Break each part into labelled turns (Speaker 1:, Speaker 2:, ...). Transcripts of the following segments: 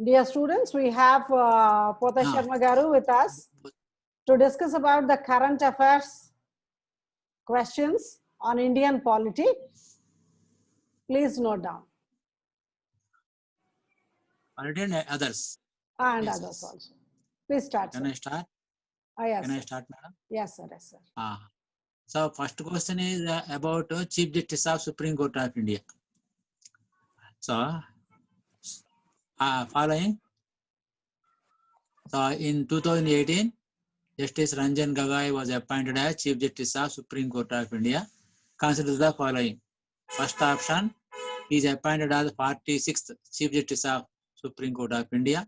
Speaker 1: Dear students, we have Pota Sharma Garu with us to discuss about the current affairs questions on Indian polity. Please note down.
Speaker 2: Polity and others.
Speaker 1: And
Speaker 2: Yes,
Speaker 1: others
Speaker 2: yes.
Speaker 1: also. Please start.
Speaker 2: Can
Speaker 1: Sir.
Speaker 2: I start?
Speaker 1: Yes,
Speaker 2: Can I
Speaker 1: sir.
Speaker 2: start, madam?
Speaker 1: Yes, sir. Yes, sir.
Speaker 2: So first question is about Chief Justice of Supreme Court of India. So following. So in 2018, Justice Ranjan Gogoi was appointed as Chief Justice of Supreme Court of India. Consider the following. First option, he is appointed as 46th Chief Justice of Supreme Court of India.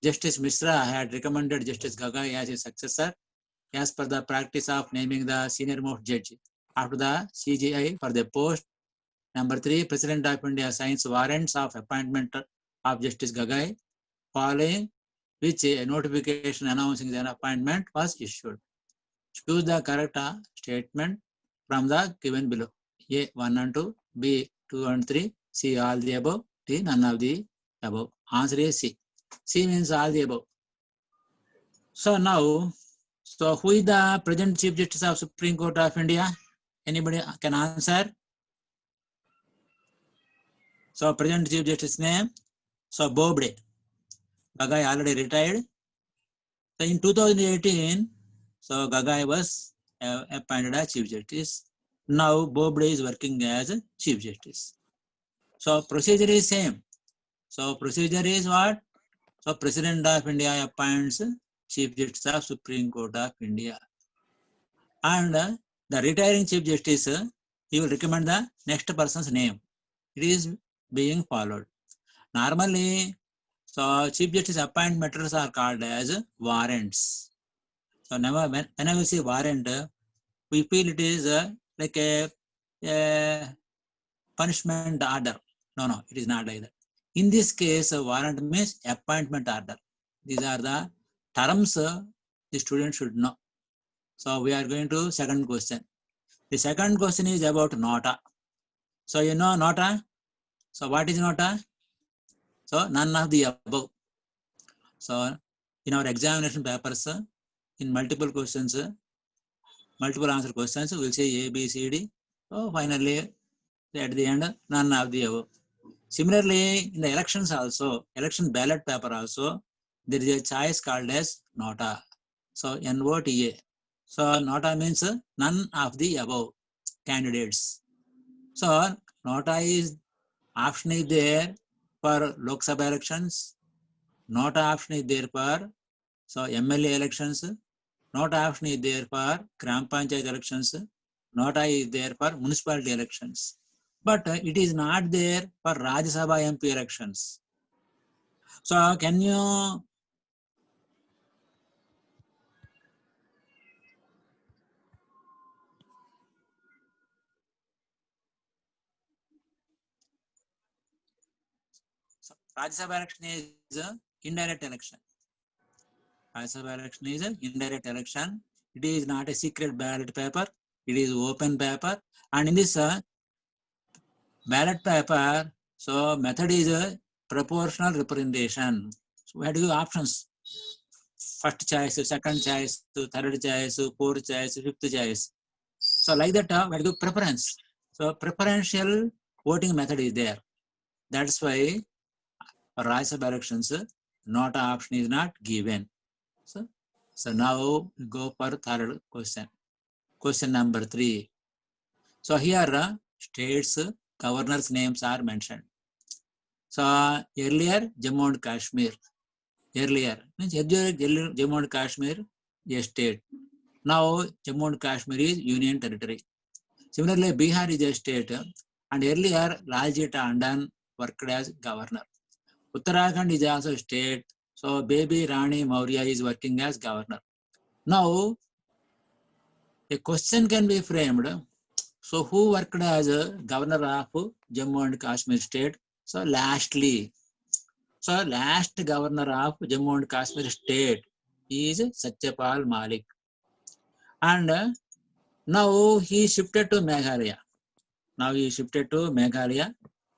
Speaker 2: Justice Mishra had recommended Justice Gogoi as his successor as per the practice of naming the senior most judge after the CJI for the post. Number 3, President of India signs warrants of appointment of Justice Gogoi, following which a notification announcing the appointment was issued. Choose the correct statement from the given below. A, 1 and 2, B, 2 and 3, C, all the above, D, none of the above. Answer is C. C means all the above. So now, who is the present Chief Justice of Supreme Court of India? Anybody can answer? So present Chief Justice name, so Bobde. Gogoi already retired. So in 2018, so Gogoi was appointed as Chief Justice. Now Bobde is working as Chief Justice. So procedure is same. So procedure is what? So President of India appoints Chief Justice of Supreme Court of India. And the retiring Chief Justice, he will recommend the next person's name. It is being followed. Normally, so Chief Justice appointment matters are called as warrants. So never, whenever we say warrant, we feel it is like a punishment order. No, it is not like that. In this case, warrant means appointment order. These are the terms the student should know. So we are going to second question. The second question is about nota. So you know nota. So what is nota? So none of the above. So in our examination papers, in multiple questions, multiple answer questions, we'll say A, B, C, D. So finally, at the end, none of the above. Similarly, in the elections also, election ballot paper also, there is a choice called as nota. So NOTA. So nota means none of the above candidates. So nota is option is there for Lok Sabha elections. Nota option is there for MLA elections. Nota option is there for Gram Panchayat elections. Nota is there for municipality elections. But it is not there for Rajya Sabha MP elections. So can you Rajya Sabha election is indirect election. Rajya Sabha election is an indirect election. It is not a secret ballot paper. It is open paper. And in this ballot paper, so method is a proportional representation. So we have to give options. First choice, second choice, third choice, fourth choice, fifth choice. So like that, we have to give preference. So preferential voting method is there. That's why for Rajya Sabha elections, nota option is not given. So now we go for third question. Question number 3. So here states governors' names are mentioned. So earlier Jammu and Kashmir. Earlier means Jammu and Kashmir a state. Now Jammu and Kashmir is union territory. Similarly, Bihar is a state, and earlier Lalji Tandon worked as governor. Uttarakhand is also a state, so Baby Rani Maurya is working as governor. Now, a question can be framed. So, who worked as a governor of Jammu and Kashmir state? So, last governor of Jammu and Kashmir state is Satyapal Malik. And now he shifted to Meghalaya.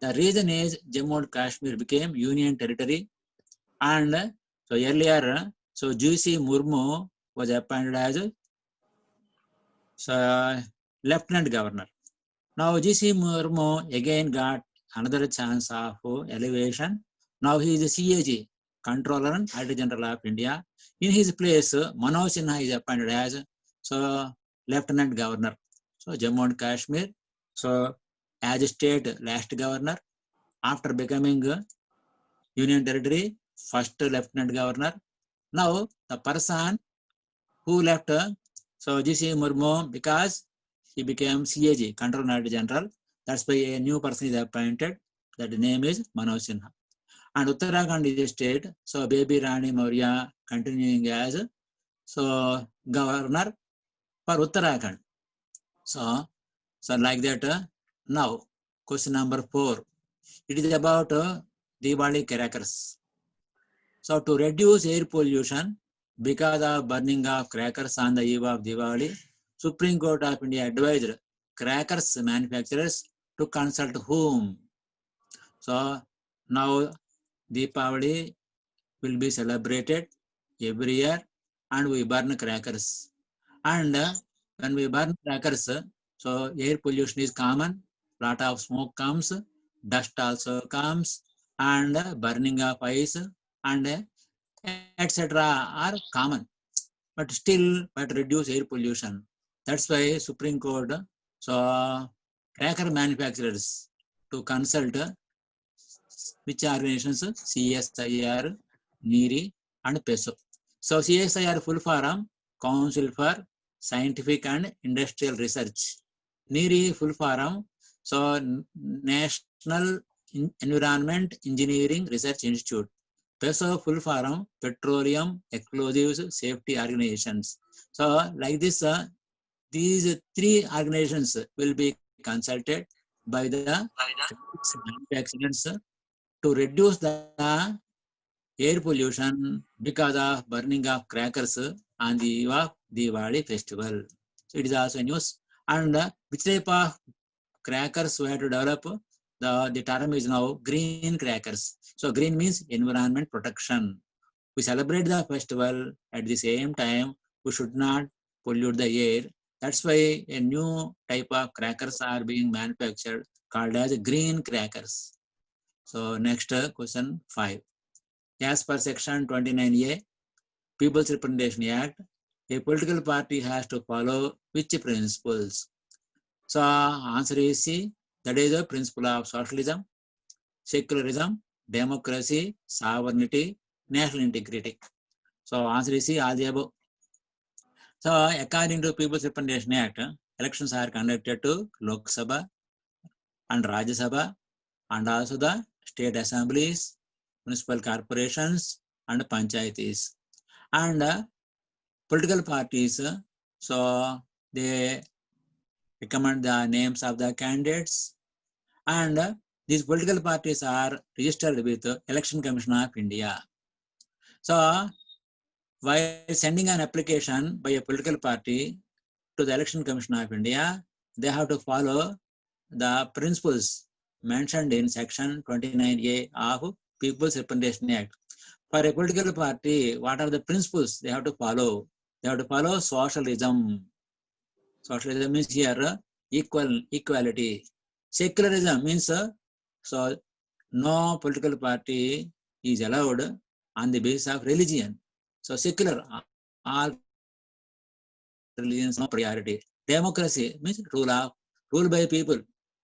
Speaker 2: The reason is Jammu and Kashmir became union territory. And so earlier, so GC Murmu was appointed as Lieutenant Governor. Now GC Murmu again got another chance of elevation. Now he is a CAG, Controller and Auditor General of India. In his place, Manoj Sinha is appointed as Lieutenant Governor. So Jammu and Kashmir. So as a state last governor, after becoming Union Territory, first Lieutenant Governor. Now the person who left, so GC Murmu, because he became CAG, Controller and General. That's why a new person is appointed. That name is Manoj Sinha. And Uttarakhand is a state. So Baby Rani Maurya continuing as governor for Uttarakhand. So like that. Now question number 4. It is about Diwali crackers. So to reduce air pollution because of burning of crackers on the eve of Diwali, Supreme Court of India advised crackers manufacturers to consult whom. So now Deepavali will be celebrated every year and we burn crackers. And when we burn crackers, so air pollution is common, lot of smoke comes, dust also comes, and burning of ice and etc. are common. But still, but reduce air pollution. That's why Supreme Court so cracker manufacturers to consult which organizations? CSIR, NEERI, and PESO. So CSIR full form Council for Scientific and Industrial Research. NEERI full form so National Environment Engineering Research Institute. PESO full form Petroleum Explosives Safety Organizations. So like this, these 3 organizations will be consulted by the manufacturers to reduce the air pollution because of burning of crackers on the eve of Diwali festival. So it is also news. And which type of crackers we have to develop? The term is now green crackers. So green means environment protection. We celebrate the festival at the same time. We should not pollute the air. That's why a new type of crackers are being manufactured called as green crackers. So next question 5. As per section 29A, People's Representation Act, a political party has to follow which principles? So answer is C, that is the principle of socialism, secularism, democracy, sovereignty, national integrity. So answer is C, all the above. So according to People's Representation Act, elections are conducted to Lok Sabha and Rajya Sabha and also the state assemblies, municipal corporations and panchayatis. And political parties, so they recommend the names of the candidates, and these political parties are registered with the Election Commission of India. So while sending an application by a political party to the Election Commission of India, they have to follow the principles mentioned in section 29A of People's Representation Act. For a political party, what are the principles they have to follow? They have to follow socialism. Socialism means here equality. Secularism means so no political party is allowed on the basis of religion. So secular, all religions no priority. Democracy means rule by people,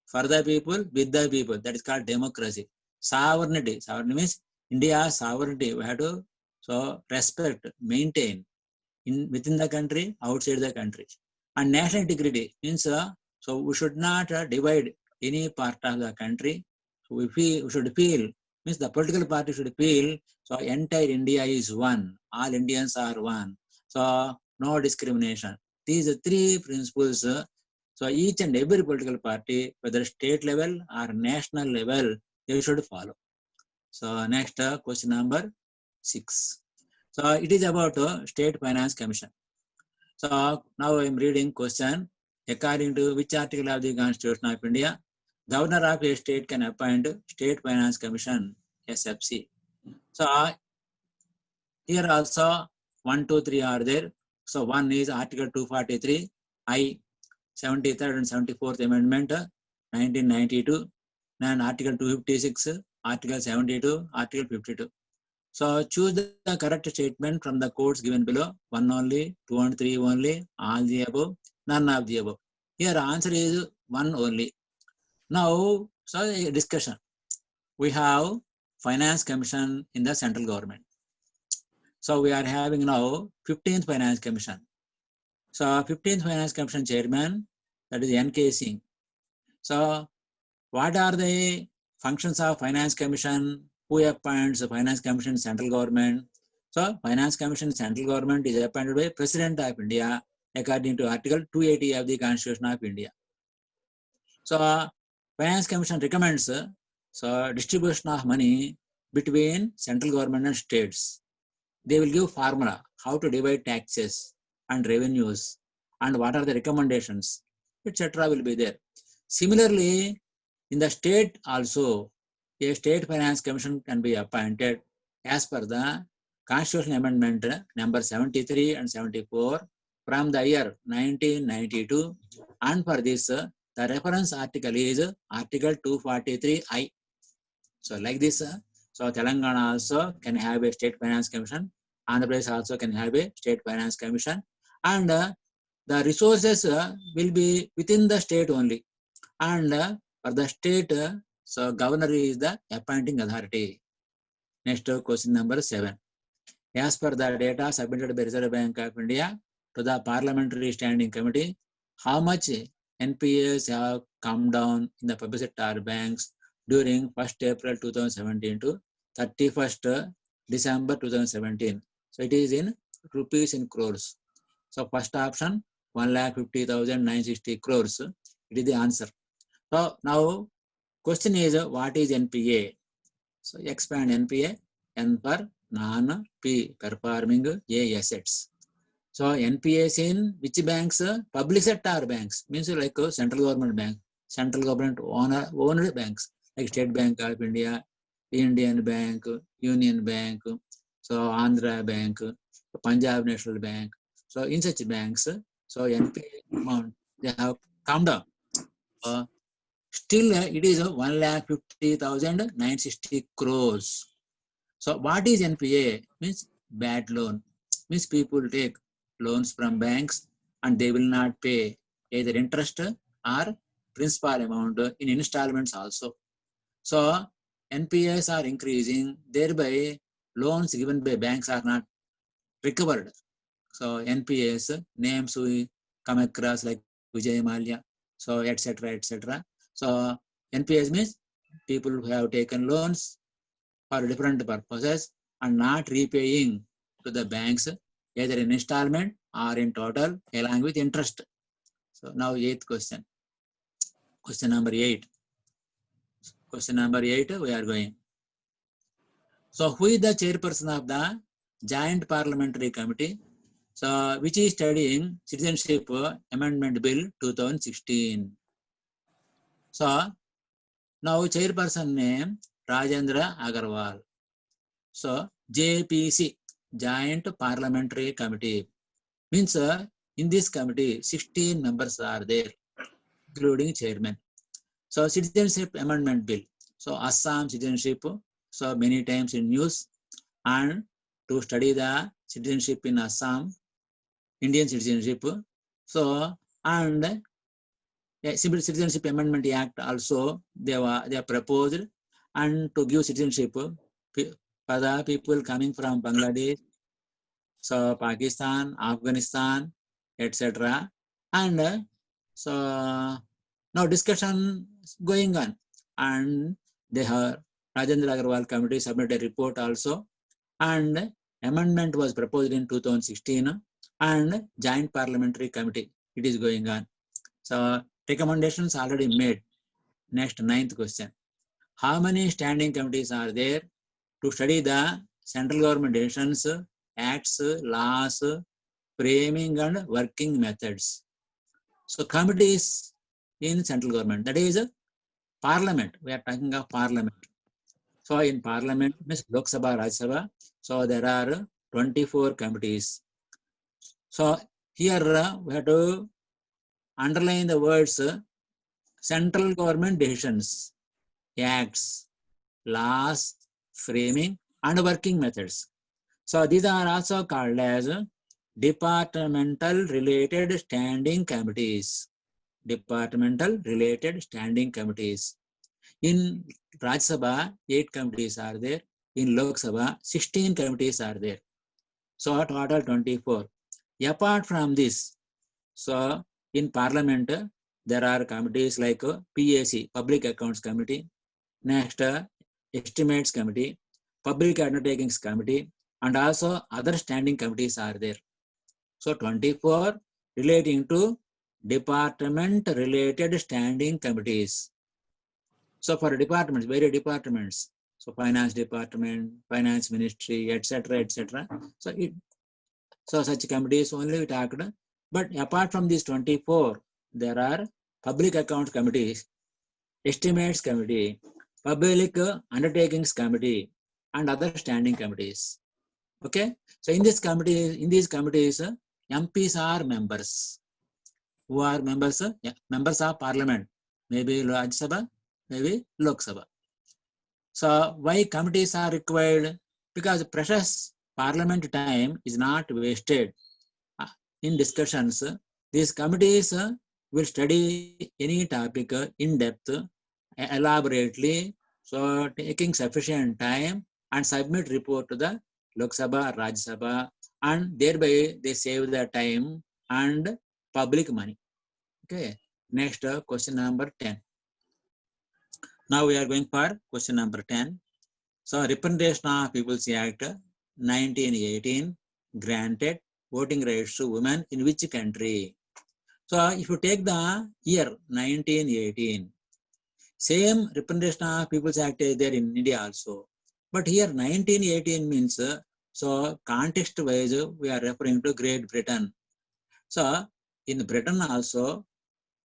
Speaker 2: for the people, with the people. That is called democracy. Sovereignty. Sovereignty means India's sovereignty. We have to so respect, maintain within the country, outside the country. And national integrity means so we should not divide any part of the country. So we should feel, means the political party should feel so entire India is one. All Indians are one. So no discrimination. These are 3 principles. So each and every political party, whether state level or national level, they should follow. So next question number 6. So it is about State Finance Commission. So now I am reading question. According to which article of the Constitution of India, Governor of a state can appoint State Finance Commission, SFC. So Here also 1, 2, 3 are there. So one is Article 243, I, 73rd and 74th Amendment, 1992, and Article 256, Article 72, Article 52. So choose the correct statement from the codes given below. 1 only, 2 and 3 only, all the above, none of the above. Here answer is 1 only. Now, so a discussion. We have Finance Commission in the central government. So we are having now 15th Finance Commission. So 15th Finance Commission chairman, that is N.K. Singh. So what are the functions of Finance Commission? Who appoints the Finance Commission in central government? So Finance Commission in central government is appointed by President of India according to Article 280 of the Constitution of India. So Finance Commission recommends so distribution of money between central government and states. They will give formula how to divide taxes and revenues and what are the recommendations, etc. will be there. Similarly, in the state also, a state finance commission can be appointed as per the Constitutional Amendment number 73 and 74 from the year 1992, and for this, the reference article is Article 243I. So like this, so Telangana also can have a state finance commission. Andhra Pradesh also can have a state finance commission, and the resources will be within the state only. And for the state, so governor is the appointing authority. Next question number 7. As per the data submitted by Reserve Bank of India to the Parliamentary Standing Committee, how much NPAs have come down in the public sector banks during 1st April 2017 to 31st December 2017. So it is in rupees in crores. So first option 1,50,960 crores. It is the answer. So now question is what is NPA? So expand NPA, N for non-P performing A assets. So NPAs in which banks? Public sector banks, means like central government bank, central government owned banks like State Bank of India, Indian Bank, Union Bank, so Andhra Bank, Punjab National Bank. So in such banks, so NPA amount they have come down. Still it is 1,50,960 crores. So what is NPA? Means bad loan. Means people take loans from banks and they will not pay either interest or principal amount in installments also. So NPAs are increasing, thereby loans given by banks are not recovered. So NPAs, names we come across like Vijay Mallya, so etc. etc. So NPAs means people who have taken loans for different purposes and not repaying to the banks either in installment or in total along with interest. So now 8th question. Question number 8. Question number 8 we are going. So who is the chairperson of the Joint Parliamentary Committee? So which is studying Citizenship Amendment Bill 2016. So now chairperson name Rajendra Agarwal. So JPC, Joint Parliamentary Committee, means in this committee 16 members are there, including chairman. So Citizenship Amendment Bill. So Assam citizenship, so many times in news, and to study the citizenship in Assam, Indian citizenship. So and Civil Citizenship Amendment Act also they are proposed, and to give citizenship for the people coming from Bangladesh, so Pakistan, Afghanistan, etc. And so now discussion going on, and they have Rajendra Agarwal committee submitted a report also, and amendment was proposed in 2016, and Joint Parliamentary Committee it is going on. So recommendations already made. Next 9th question. How many standing committees are there to study the central government decisions, acts, laws, framing and working methods? So committees in central government, that is parliament. We are talking of parliament. So in parliament means Lok Sabha, Rajya Sabha. So there are 24 committees. So here we have to underline the words central government decisions, acts, laws, framing, and working methods. So these are also called as departmental related standing committees. Departmental related standing committees. In Rajya Sabha, 8 committees are there. In Lok Sabha, 16 committees are there. So total 24. Apart from this, so in Parliament, there are committees like PAC, Public Accounts Committee, next Estimates Committee, Public Undertakings Committee, and also other standing committees are there. So 24 relating to department related standing committees. So for departments, various departments, so finance department, finance ministry, etc., etc. So such committees only we talked. But apart from these 24, there are public accounts committees, estimates committee, public undertakings committee, and other standing committees. Okay. So in these committees, MPs are members. Who are members? Yeah, members of parliament. Maybe Rajya Sabha, maybe Lok Sabha. So why committees are required? Because precious parliament time is not wasted in discussions. These committees will study any topic in depth, elaborately, so taking sufficient time and submit report to the Lok Sabha or Rajya Sabha, and thereby they save the time and public money. Okay. Next question number 10. Now we are going for question number 10. So Representation of People's Act 1918 granted voting rights to women in which country? So if you take the year 1918, same Representation of People's Act is there in India also. But here 1918 means, so context wise we are referring to Great Britain. So in Britain also,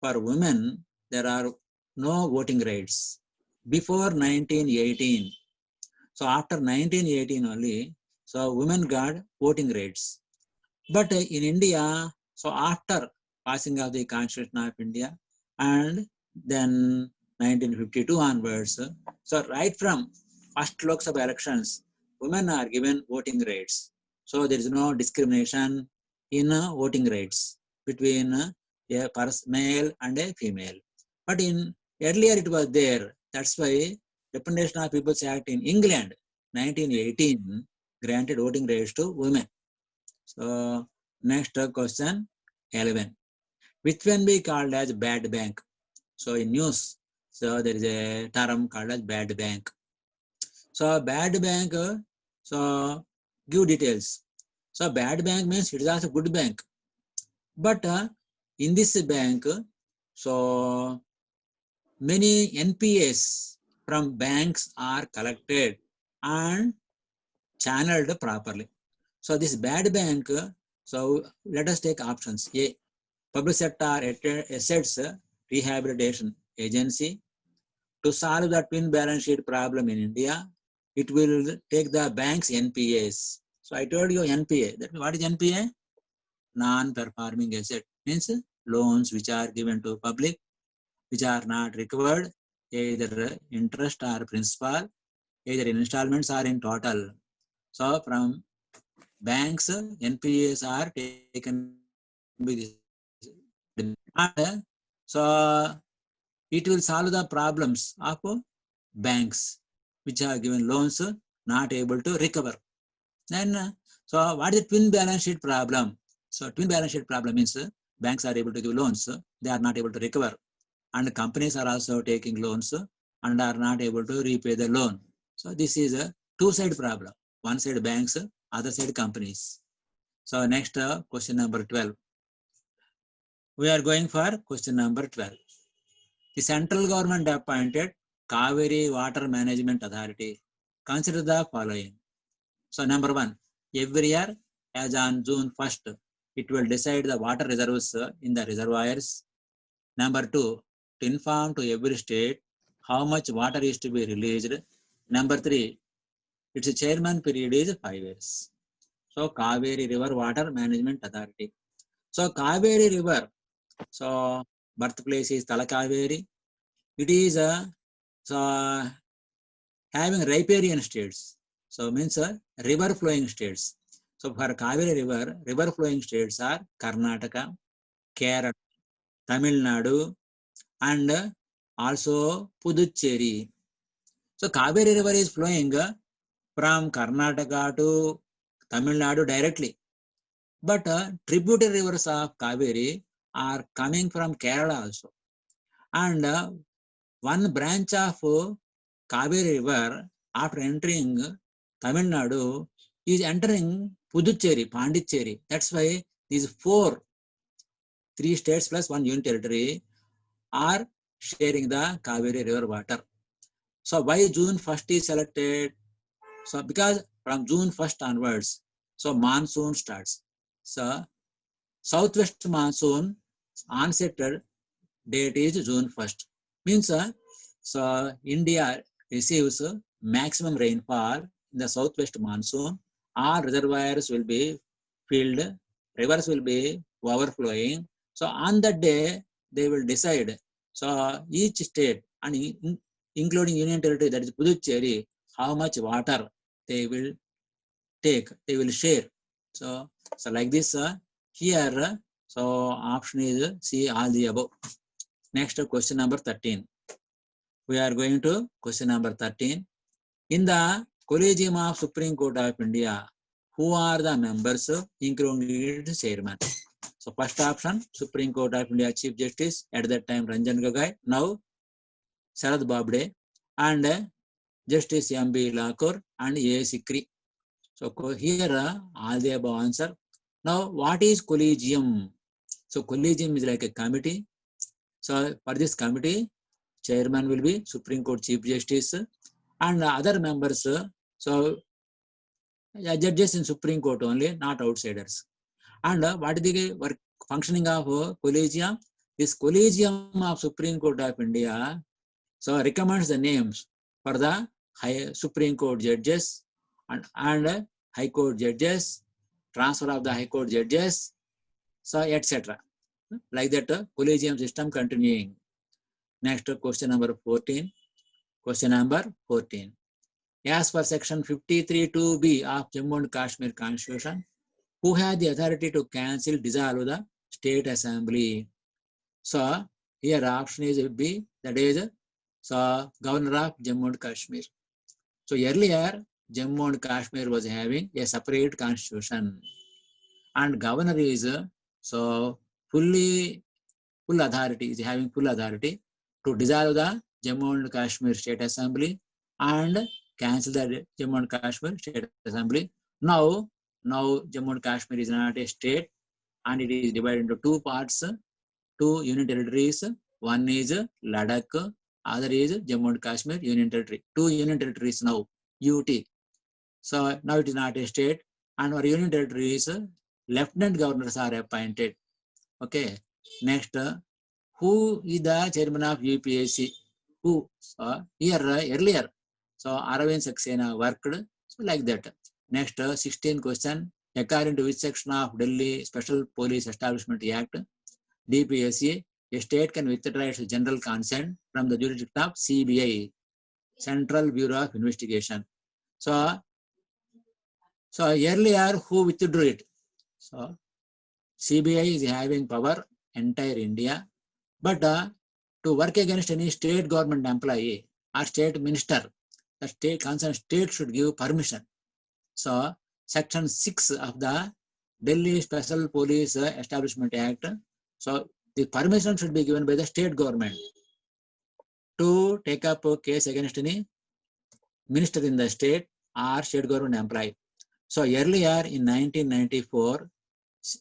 Speaker 2: for women, there are no voting rights before 1918. So after 1918 only, so women got voting rights. But in India, so after passing of the Constitution of India and then 1952 onwards, so right from first Lok Sabha elections, women are given voting rights. So there is no discrimination in voting rights between a male and a female. But in earlier it was there. That's why Representation of People's Act in England 1918 granted voting rights to women. So next question 11. Which one be called as bad bank? So in news, so there is a term called as bad bank. So bad bank, so give details. So bad bank means it is also good bank. But in this bank, so many NPAs from banks are collected and channeled properly. So this bad bank, so let us take options. A, Public Sector Assets Rehabilitation Agency. To solve the twin balance sheet problem in India, it will take the bank's NPAs. So I told you NPA. That what is NPA? Non-performing asset. Means loans which are given to public, which are not recovered, either interest or principal, either in installments or in total. So from banks, NPAs are taken by this. And so it will solve the problems of banks which are given loans not able to recover. Then, so what is the twin balance sheet problem? So twin balance sheet problem means banks are able to give loans, they are not able to recover, and companies are also taking loans and are not able to repay the loan. So this is a two-side problem. One side banks, other side companies. So next question number 12. We are going for question number 12. The central government appointed Kaveri Water Management Authority. Consider the following. So number 1, every year as on June 1st, it will decide the water reserves in the reservoirs. Number 2, to inform to every state how much water is to be released. Number 3, its chairman period is 5 years. So Kaveri River Water Management Authority. So Kaveri River, so birthplace is Talakaveri. It is so having riparian states. So means river flowing states. So for Kaveri River, river flowing states are Karnataka, Kerala, Tamil Nadu, and also Puducherry. So Kaveri River is flowing from Karnataka to Tamil Nadu directly. But tributary rivers of Kaveri are coming from Kerala also. And one branch of Kaveri River, after entering Tamil Nadu, is entering Puducherry, Pondicherry. That's why these three states plus one union territory are sharing the Kaveri River water. So why June 1st is selected? So because from June 1st onwards, so monsoon starts. So southwest monsoon onset date is June 1st. Means so India receives maximum rainfall in the southwest monsoon. All reservoirs will be filled, rivers will be overflowing. So on that day, they will decide. So each state and including union territory, that is Puducherry, how much water they will take, they will share. So like this here, so option is C, all the above. Next question number 13. We are going to question number 13. In the Collegium of Supreme Court of India, who are the members including its chairman? So first option, Supreme Court of India Chief Justice, at that time Ranjan Gogoi, now Sharad Bobde, and Justice M.B. Lakur and A. Sikri. So here all the above answer. Now what is collegium? So collegium is like a committee. So for this committee, chairman will be Supreme Court Chief Justice and other members. So judges in Supreme Court only, not outsiders. And what is the work functioning of collegium? This collegium of Supreme Court of India so recommends the names for the Supreme Court judges and High Court judges, transfer of the High Court judges, so etc. Like that collegium system continuing. Next question number 14. Question number 14. As per section 53(2)(b) of Jammu and Kashmir Constitution, who had the authority to cancel, dissolve the State Assembly? So here option is B, that is so Governor of Jammu and Kashmir. So earlier Jammu and Kashmir was having a separate constitution, and governor is so full authority, is having full authority to dissolve the Jammu and Kashmir State Assembly and cancel the Jammu and Kashmir State Assembly. Now Jammu and Kashmir is not a state, and it is divided into two parts, two union territories. One is Ladakh, other is Jammu and Kashmir Union Territory. Two union territories now, UT. So now it is not a state, and our union territories, lieutenant governors are appointed. Okay. Next, who is the chairman of UPSC? Who? Here earlier. So Aravind Saxena worked. So like that. Next, 16 question. According to which section of Delhi Special Police Establishment Act, DPSA, a state can withdraw its general consent from the jurisdiction of CBI, Central Bureau of Investigation. So earlier who withdrew it? So CBI is having power entire India, but to work against any state government employee or state minister, the state concerned state should give permission. So section 6 of the Delhi Special Police Establishment Act, so the permission should be given by the state government to take up a case against any minister in the state or state government employee. So earlier in 1994,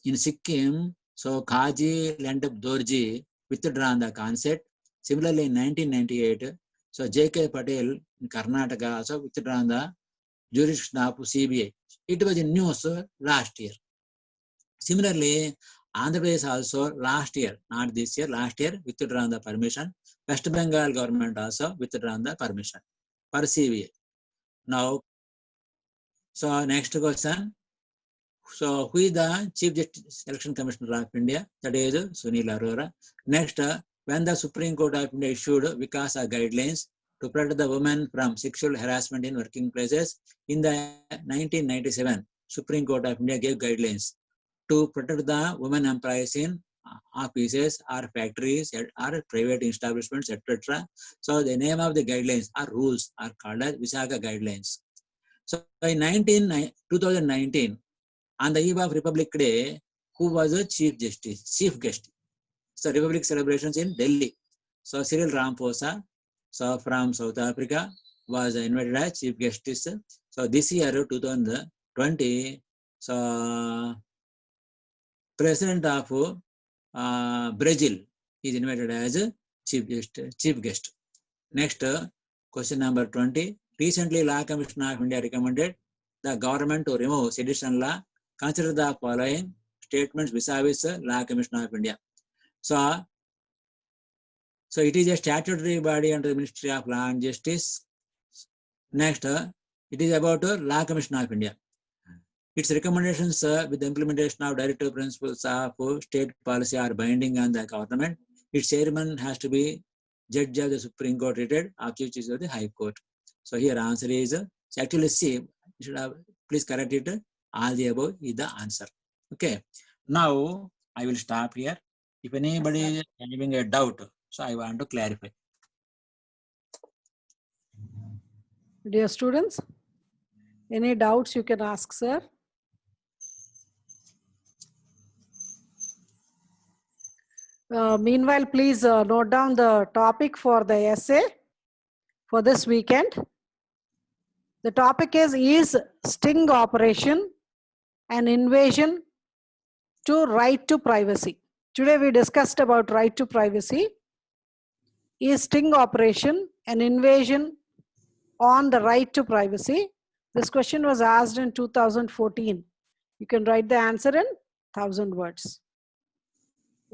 Speaker 2: in Sikkim, so Kaji Lendab Dorji withdrawn the consent. Similarly, in 1998, so J.K. Patel in Karnataka also withdrawn the jurisdiction of CBI. It was in news last year. Similarly, Andhra Pradesh also last year, not this year, last year withdrawn the permission. West Bengal government also withdrawn the permission for CBI. Now, so next question. So who is the Chief Justice Election Commissioner of India? That is Sunil Arora. Next, when the Supreme Court of India issued Vikasa guidelines to protect the women from sexual harassment in working places, in the 1997, Supreme Court of India gave guidelines to protect the women employees in offices or factories or private establishments, etc. So the name of the guidelines or rules are called as Visakha guidelines. So in 2019, on the eve of Republic Day, who was the chief guest? So Republic celebrations in Delhi. So Cyril Ramaphosa, so from South Africa, was invited as chief guest. So this year, 2020, so President of Brazil is invited as a chief guest. Next, question number 20. Recently, Law Commission of India recommended the government to remove sedition law. Consider the following statements vis-a-vis Law Commission of India. So it is a statutory body under the Ministry of Law and Justice. Next, it is about Law Commission of India. Its recommendations with the implementation of directive principles of state policy are binding on the government. Its chairman has to be judge of the Supreme Court rated, of Chief Justice of the High Court. So here answer is actually C. You should have please correct it. All the above is the answer. Okay. Now I will stop here. If anybody is having a doubt, so I want to clarify.
Speaker 1: Dear students, any doubts you can ask, sir. Meanwhile, please note down the topic for the essay for this weekend. The topic is sting operation an invasion to right to privacy. Today we discussed about right to privacy. Is sting operation an invasion on the right to privacy? This question was asked in 2014. You can write the answer in 1,000 words.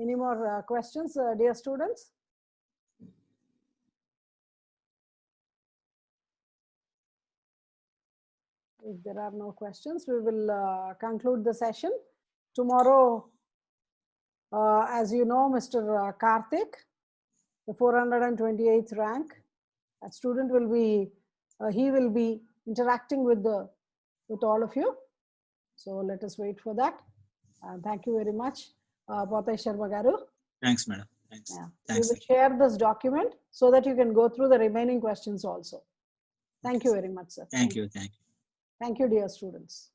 Speaker 1: Any more questions, dear students? If there are no questions, we will conclude the session. Tomorrow, as you know, Mr. Karthik, the 428th rank, a student will be, he will be interacting with all of you. So let us wait for that. Thank you very much, Potay Sharma Garu.
Speaker 2: Thanks, madam. Thanks.
Speaker 1: Yeah.
Speaker 2: Thanks.
Speaker 1: We will share this document so that you can go through the remaining questions also. Thank you very much, sir.
Speaker 2: Thank you. Thank you.
Speaker 1: Thank you, dear students.